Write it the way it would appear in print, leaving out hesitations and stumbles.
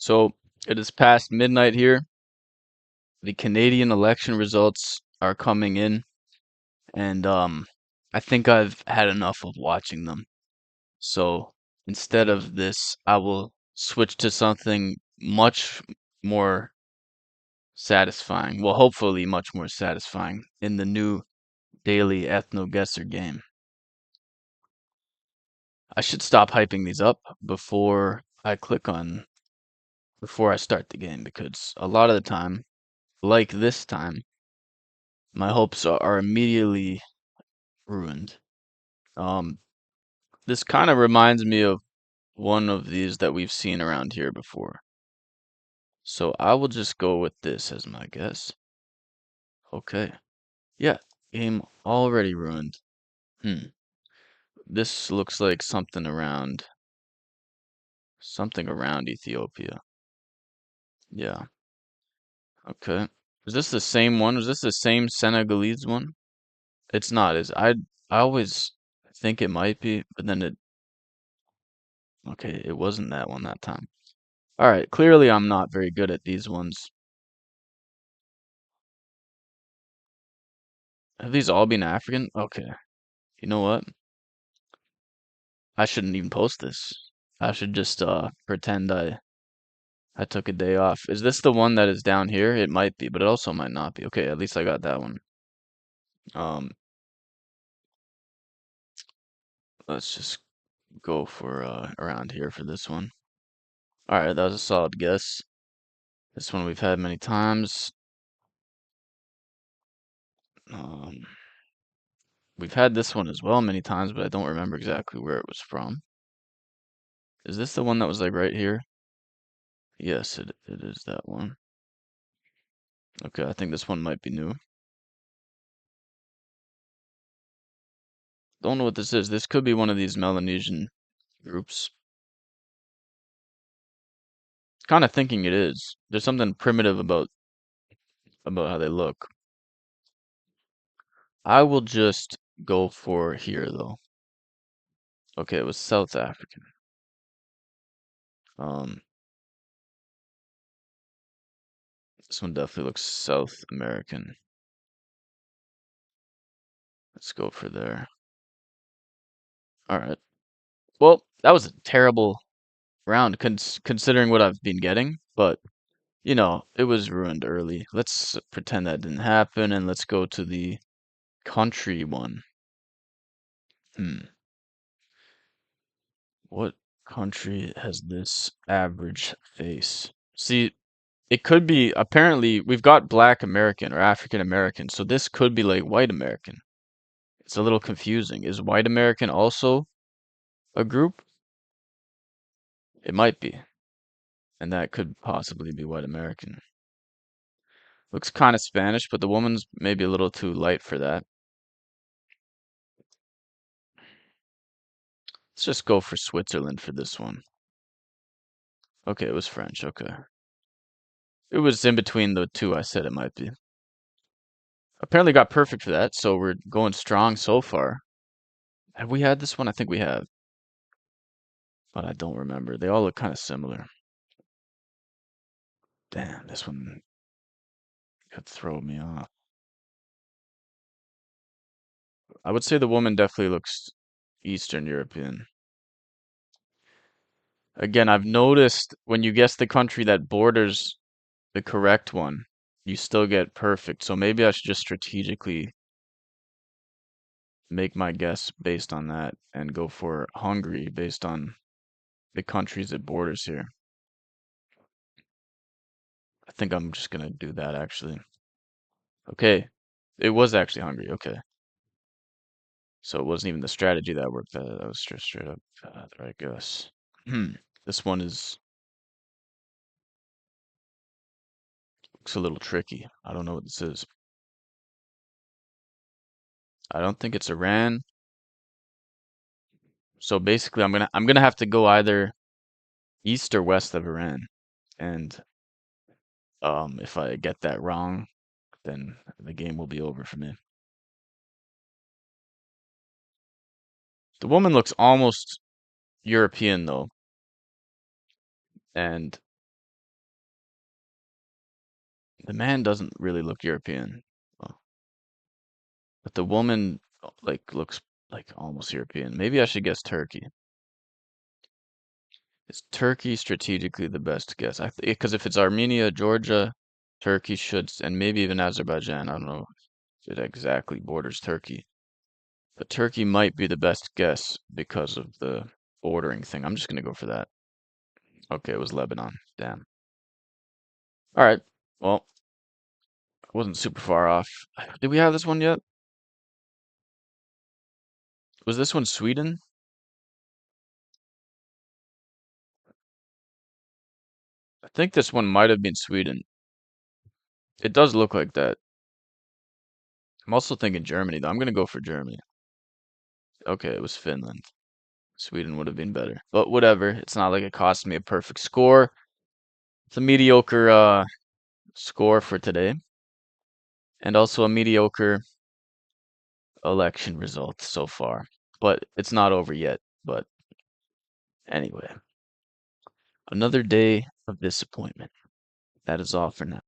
So it is past midnight here. The Canadian election results are coming in, and I think I've had enough of watching them. So instead of this, I will switch to something much more satisfying. Well, hopefully much more satisfying in the new daily Ethno Guessr game. I should stop hyping these up before I start the game because a lot of the time, like this time, my hopes are immediately ruined. Um, this kind of reminds me of one of these that we've seen around here before. So I will just go with this as my guess. Okay. Yeah, game already ruined. Hmm. This looks like something around Ethiopia. Yeah. Okay. Is this the same one? Is this the same Senegalese one? It's not, is I always think it might be, but then okay, it wasn't that one that time. All right, clearly I'm not very good at these ones. Have these all been African? Okay. You know what? I shouldn't even post this. I should just pretend I took a day off. Is this the one that is down here? It might be, but it also might not be. Okay, at least I got that one. Um, let's just go for around here for this one. All right, that was a solid guess. This one we've had many times. Um, we've had this one as well many times, but I don't remember exactly where it was from. Is this the one that was like right here? Yes, it is that one. Okay, I think this one might be new. Don't know what this is. This could be one of these Melanesian groups. Kind of thinking it is. There's something primitive about how they look. I will just go for here though. Okay, it was South African. Um, this one definitely looks South American. Let's go for there. All right. Well, that was a terrible round considering what I've been getting, but it was ruined early. Let's pretend that didn't happen and let's go to the country one. Hmm. What country has this average face? See, it could be, apparently, we've got Black American or African American, so this could be like White American. It's a little confusing. Is White American also a group? It might be, and that could possibly be White American. Looks kind of Spanish, but the woman's maybe a little too light for that. Let's just go for Switzerland for this one. Okay, it was French. Okay. It was in between the two I said it might be. Apparently got perfect for that, so we're going strong so far. Have we had this one? I think we have, but I don't remember. They all look kind of similar. Damn, this one could throw me off. I would say the woman definitely looks Eastern European. Again, I've noticed when you guess the country that borders the correct one, you still get perfect. So maybe I should just strategically make my guess based on that and go for Hungary based on the countries it borders here. I think I'm just gonna do that actually. Okay, it was actually Hungary. Okay, so it wasn't even the strategy that worked. That was just straight up the right guess. Hmm. This one looks a little tricky. I don't know what this is. I don't think it's Iran. So basically, I'm gonna have to go either east or west of Iran. And if I get that wrong, then the game will be over for me. The woman looks almost European though, and The man doesn't really look European, well, but the woman like looks like almost European. Maybe I should guess Turkey. Is Turkey strategically the best guess? Because if it's Armenia, Georgia, Turkey should, and maybe even Azerbaijan. I don't know if it exactly borders Turkey, but Turkey might be the best guess because of the bordering thing. I'm just gonna go for that. Okay, it was Lebanon. Damn. All right. Well, I wasn't super far off. Did we have this one yet? Was this one Sweden? I think this one might have been Sweden. It does look like that. I'm also thinking Germany, though. I'm gonna go for Germany. Okay, it was Finland. Sweden would have been better. But whatever. It's not like it cost me a perfect score. It's a mediocre score for today. And also a mediocre election result so far. But it's not over yet. But anyway, another day of disappointment. That is all for now.